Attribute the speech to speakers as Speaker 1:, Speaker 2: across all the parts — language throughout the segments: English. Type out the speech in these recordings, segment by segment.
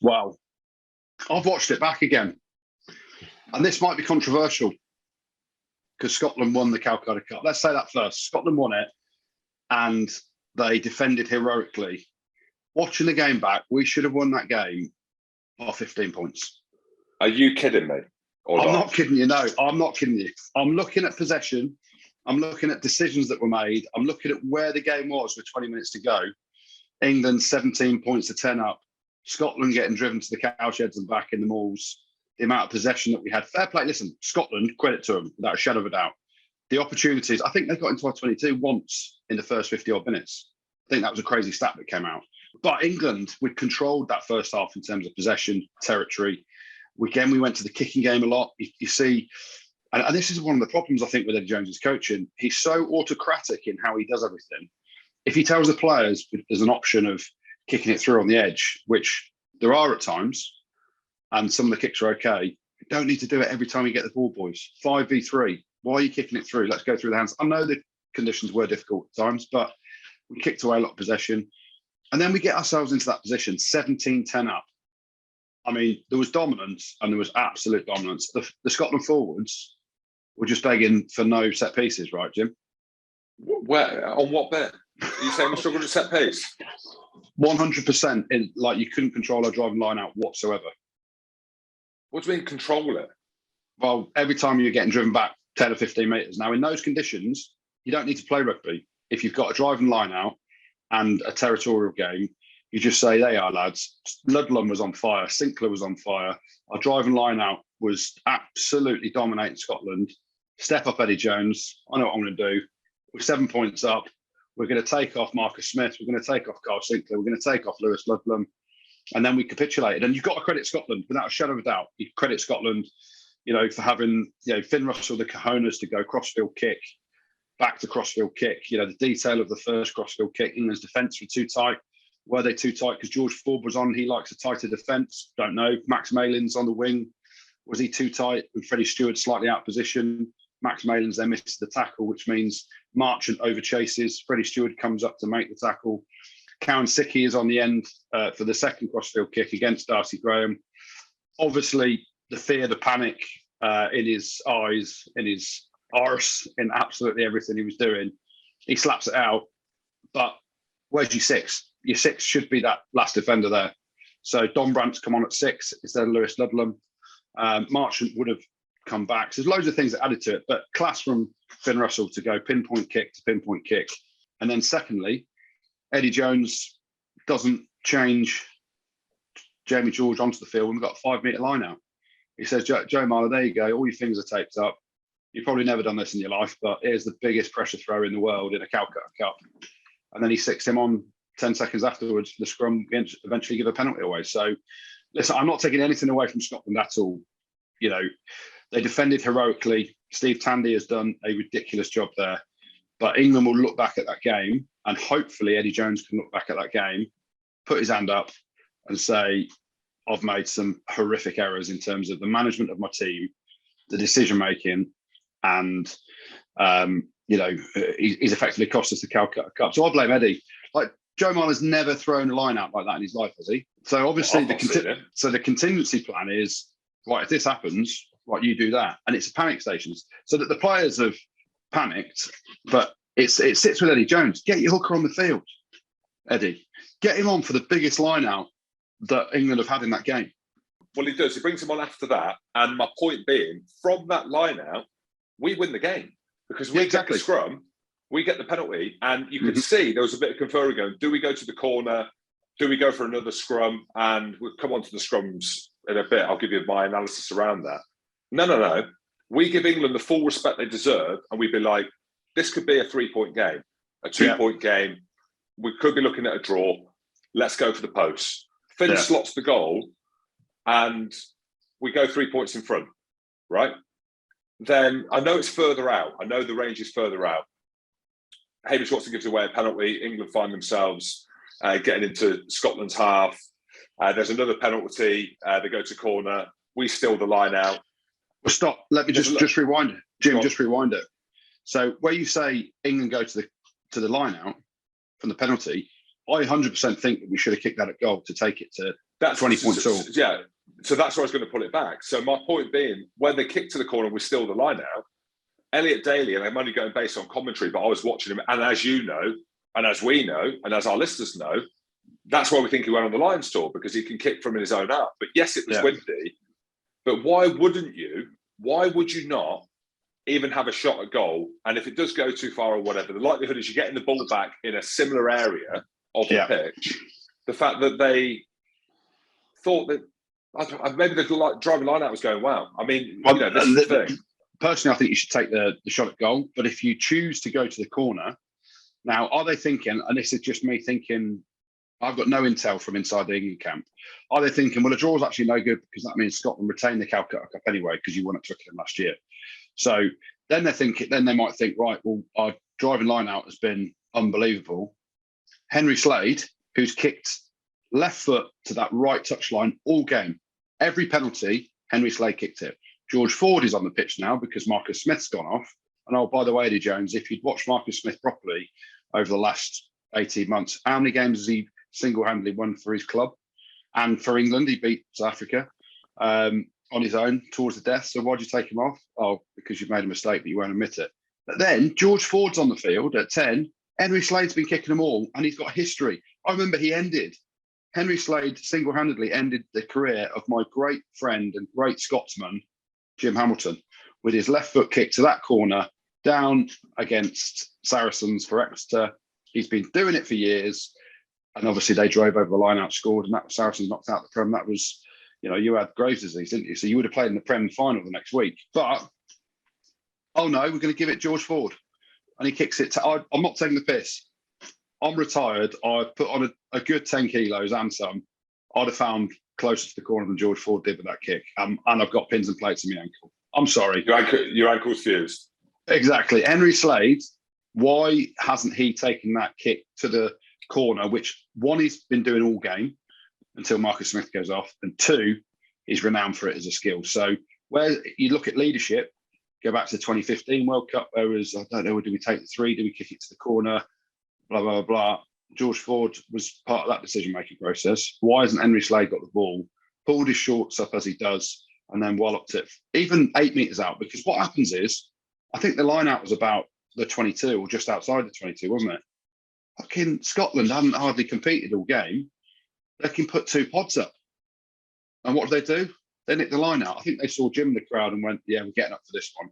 Speaker 1: Well, I've watched it back again, and this might be controversial because Scotland won the Calcutta Cup. Let's say that first. Scotland won it, and they defended heroically. Watching the game back, we should have won that game by 15 points.
Speaker 2: Are you kidding me?
Speaker 1: I'm not kidding you. No, I'm not kidding you. I'm looking at possession. I'm looking at decisions that were made. I'm looking at where the game was with 20 minutes to go. England 17 points to 10 up. Scotland getting driven to the cowsheds and back in the mauls. The amount of possession that we had. Fair play. Listen, Scotland, credit to them, without a shadow of a doubt. The opportunities, I think they got into our 22 once in the first 50 odd minutes. I think that was a crazy stat that came out. But England, we controlled that first half in terms of possession, territory. We went to the kicking game a lot. You see, and this is one of the problems, I think, with Eddie Jones's coaching. He's so autocratic in how he does everything. If he tells the players there's an option of kicking it through on the edge, which there are at times, and some of the kicks are okay, you don't need to do it every time you get the ball, boys. 5v3. Why are you kicking it through? Let's go through the hands. I know the conditions were difficult at times, but we kicked away a lot of possession. And then we get ourselves into that position, 17-10 up. I mean, there was dominance, and there was absolute dominance. The Scotland forwards were just begging for no set pieces, right, Jim?
Speaker 2: Where? On what bit? Are you saying we struggled to set piece?
Speaker 1: 100%. Like, you couldn't control our driving line out whatsoever.
Speaker 2: What do you mean control it?
Speaker 1: Well, every time you're getting driven back 10 or 15 metres. Now, in those conditions, you don't need to play rugby. If you've got a driving line out and a territorial game, you just say, they are, lads. Ludlam was on fire. Sinclair was on fire. Our driving line out was absolutely dominating Scotland. Step up Eddie Jones. I know what I'm going to do. We're 7 points up. We're going to take off Marcus Smith. We're going to take off Carl Sinclair. We're going to take off Lewis Ludlam. And then we capitulated. And you've got to credit Scotland, without a shadow of a doubt. You credit Scotland, for having, Finn Russell, the cojones to go crossfield kick, back to crossfield kick. The detail of the first crossfield kick. England's defence were too tight. Were they too tight? Because George Ford was on. He likes a tighter defence. Don't know. Max Malin's on the wing. Was he too tight? And Freddie Stewart slightly out of position. Max Malin's then missed the tackle, which means Marchant over chases. Freddie Stewart comes up to make the tackle. Cowan Sicky is on the end for the second crossfield kick against Darcy Graham. Obviously, the fear, the panic in his eyes, in his arse, in absolutely everything he was doing. He slaps it out. But where's your six? Your six should be that last defender there. So Don Brandt's come on at 6 instead of Lewis Ludlam. Marchant would have come back. So there's loads of things that added to it, but class from Finn Russell to go pinpoint kick to pinpoint kick. And then secondly, Eddie Jones doesn't change Jamie George onto the field when we've got a 5 metre line out. He says, Joe Marler, there you go. All your fingers are taped up. You've probably never done this in your life, but here's the biggest pressure throw in the world in a Calcutta Cup. And then he sixed him on 10 seconds afterwards. The scrum eventually give a penalty away. So, listen, I'm not taking anything away from Scotland at all. They defended heroically. Steve Tandy has done a ridiculous job there. But England will look back at that game, and hopefully Eddie Jones can look back at that game, put his hand up and say, I've made some horrific errors in terms of the management of my team, the decision-making, and, he's effectively cost us the Calcutta Cup. So I blame Eddie. Like, Joe Marler's never thrown a line out like that in his life, has he? So obviously the contingency plan is, right, if this happens, right, you do that. And it's a panic stations. So that the players have panicked, but it sits with Eddie Jones. Get your hooker on the field, Eddie. Get him on for the biggest line out that England have had in that game.
Speaker 2: Well, he does. He brings him on after that. And my point being, from that line out, we win the game. Because we get the scrum, we get the penalty, and you could see there was a bit of conferring going, do we go to the corner? Do we go for another scrum? And we'll come on to the scrums in a bit. I'll give you my analysis around that. No. We give England the full respect they deserve, and we'd be like, this could be a 3-point game, a 2-point game. We could be looking at a draw. Let's go for the post. Finn slots the goal, and we go 3 points in front, right? Then I know it's further out. I know the range is further out. Hamish Watson gives away a penalty. England find themselves getting into Scotland's half. There's another penalty. They go to corner. We steal the line out.
Speaker 1: Well, stop. Let me just rewind it. Jim, just rewind it. So where you say England go to the line out from the penalty, I 100% think that we should have kicked that at goal to take it to
Speaker 2: That's
Speaker 1: 20 points all.
Speaker 2: Yeah. So that's where I was going to pull it back. So my point being, when they kicked to the corner, we're still the line out. Elliot Daly, and I'm only going based on commentary, but I was watching him, and as you know, and as we know, and as our listeners know, that's why we think he went on the Lions tour, because he can kick from his own half. But yes, it was windy. But why would you not even have a shot at goal? And if it does go too far or whatever, the likelihood is you're getting the ball back in a similar area of the pitch. The fact that they thought that maybe the driving line out was going, wow. I mean, this is the thing.
Speaker 1: Personally, I think you should take the shot at goal. But if you choose to go to the corner, now, are they thinking, and this is just me thinking, I've got no intel from inside the England camp. Are they thinking, well, a draw is actually no good because that means Scotland retain the Calcutta Cup anyway because you won at Twickenham last year. So then they might think, right, well, our driving line out has been unbelievable. Henry Slade, who's kicked left foot to that right touchline all game, every penalty, Henry Slade kicked it. George Ford is on the pitch now because Marcus Smith's gone off. And oh, by the way, Eddie Jones, if you'd watched Marcus Smith properly over the last 18 months, how many games has he single-handedly won for his club? And for England, he beat South Africa on his own towards the death. So why'd you take him off? Oh, because you've made a mistake, but you won't admit it. But then George Ford's on the field at 10. Henry Slade's been kicking them all, and he's got history. I remember Henry Slade single-handedly ended the career of my great friend and great Scotsman, Jim Hamilton, with his left foot kick to that corner down against Saracens for Exeter. He's been doing it for years. And obviously they drove over the line, outscored, and that Saracens knocked out the Prem. That was, you had Graves' disease, didn't you? So you would have played in the Prem final the next week. But, oh no, we're going to give it George Ford. And he kicks it. I'm not taking the piss. I'm retired. I've put on a good 10 kilos and some. I'd have found closer to the corner than George Ford did with that kick. And I've got pins and plates in my ankle. I'm sorry.
Speaker 2: Your ankle's fused.
Speaker 1: Exactly. Henry Slade, why hasn't he taken that kick to the corner, which one, he's been doing all game until Marcus Smith goes off, and two, he's renowned for it as a skill. So where you look at leadership, go back to the 2015 World Cup, where was, I don't know, do we take the three, do we kick it to the corner, blah, blah, blah. George Ford was part of that decision-making process. Why hasn't Henry Slade got the ball, pulled his shorts up as he does, and then walloped it even 8 meters out? Because what happens is, I think the line out was about the 22 or just outside the 22, wasn't it? Fucking Scotland hadn't hardly competed all game. They can put 2 pods up. And what do? They nick the line out. I think they saw Jim in the crowd and went, yeah, we're getting up for this one.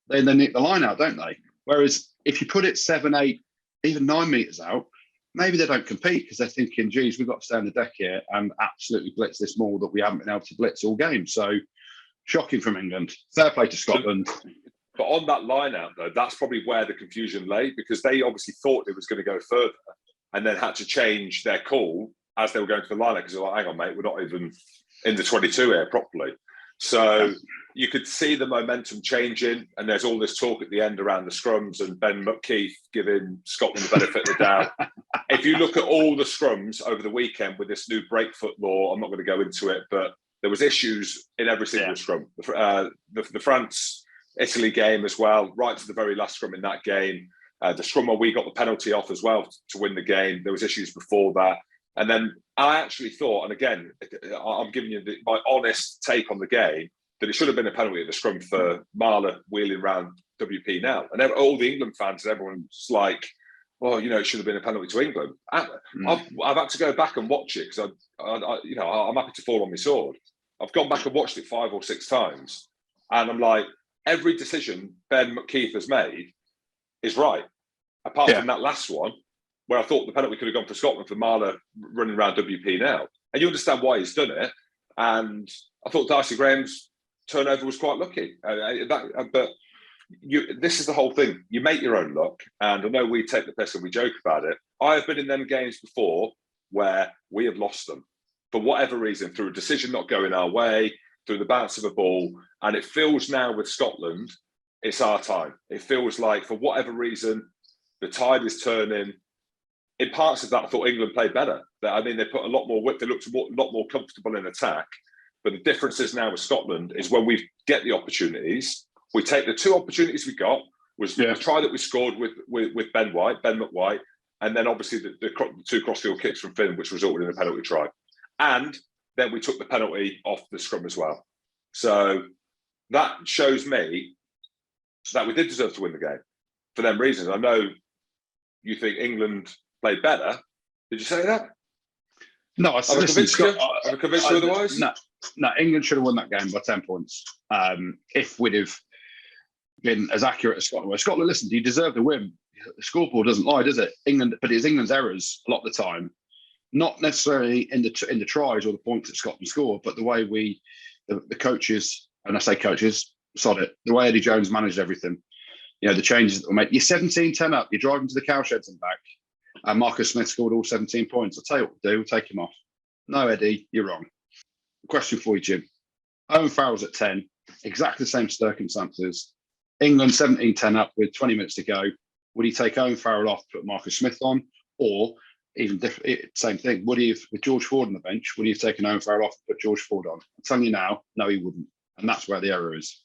Speaker 1: Then they nick the line out, don't they? Whereas if you put it 7, 8, even 9 meters out, maybe they don't compete because they're thinking, geez, we've got to stay on the deck here and absolutely blitz this maul that we haven't been able to blitz all game. So shocking from England. Fair play to Scotland.
Speaker 2: But on that line out, though, that's probably where the confusion lay, because they obviously thought it was going to go further and then had to change their call as they were going to the line out, because they're like, hang on, mate, we're not even in the 22 here properly. So you could see the momentum changing, and there's all this talk at the end around the scrums and Ben McKeith giving Scotland the benefit of the doubt. If you look at all the scrums over the weekend with this new breakfoot law, I'm not going to go into it, but there was issues in every single scrum. The France-Italy game as well, right to the very last scrum in that game. The scrum where we got the penalty off as well to win the game. There was issues before that. And then I actually thought, and again, I'm giving you my honest take on the game, that it should have been a penalty at the scrum for Marler wheeling around WP now. And all the England fans and everyone's like, well, it should have been a penalty to England. I've had to go back and watch it because I'm happy to fall on my sword. I've gone back and watched it 5 or 6 times. And I'm like, every decision Ben McKeith has made is right. Apart from that last one, where I thought the penalty could have gone for Scotland for Marler running around WP now. And you understand why he's done it. And I thought Darcy Graham's turnover was quite lucky. But this is the whole thing. You make your own luck. And I know we take the piss and we joke about it. I have been in them games before where we have lost them for whatever reason, through a decision not going our way, through the bounce of a ball. And it feels now with Scotland, it's our time. It feels like, for whatever reason, the tide is turning. In parts of that, I thought England played better. I mean, they put a lot more width. They looked a lot more comfortable in attack. But the difference is now with Scotland is when we get the opportunities, we take the 2 opportunities we got, was the try that we scored with Ben McWhite, and then obviously the 2 crossfield kicks from Finn, which resulted in a penalty try. And then we took the penalty off the scrum as well. So that shows me that we did deserve to win the game for them reasons. I know you think England played better. Did you say that?
Speaker 1: No, I said, listen, Scott,
Speaker 2: have I convinced you otherwise?
Speaker 1: No, England should have won that game by 10 points. If we'd have been as accurate as Scotland were. Scotland, listen, you deserve the win. The scoreboard doesn't lie, does it? But it's England's errors a lot of the time. Not necessarily in the tries or the points that Scotland scored, but the way the coaches, and I say coaches, sod it, the way Eddie Jones managed everything. You know, the changes that were made. You're 17-10 up, you're driving to the cowsheds and back, and Marcus Smith scored all 17 points. I'll tell you what we'll do, we'll take him off. No, Eddie, you're wrong. Question for you, Jim. Owen Farrell's at 10, exactly the same circumstances. England 17-10 up with 20 minutes to go. Would he take Owen Farrell off, put Marcus Smith on, or even same thing? Would he have, with George Ford on the bench, would he have taken Owen Farrell off and put George Ford on? I'm telling you now, no, he wouldn't. And that's where the error is.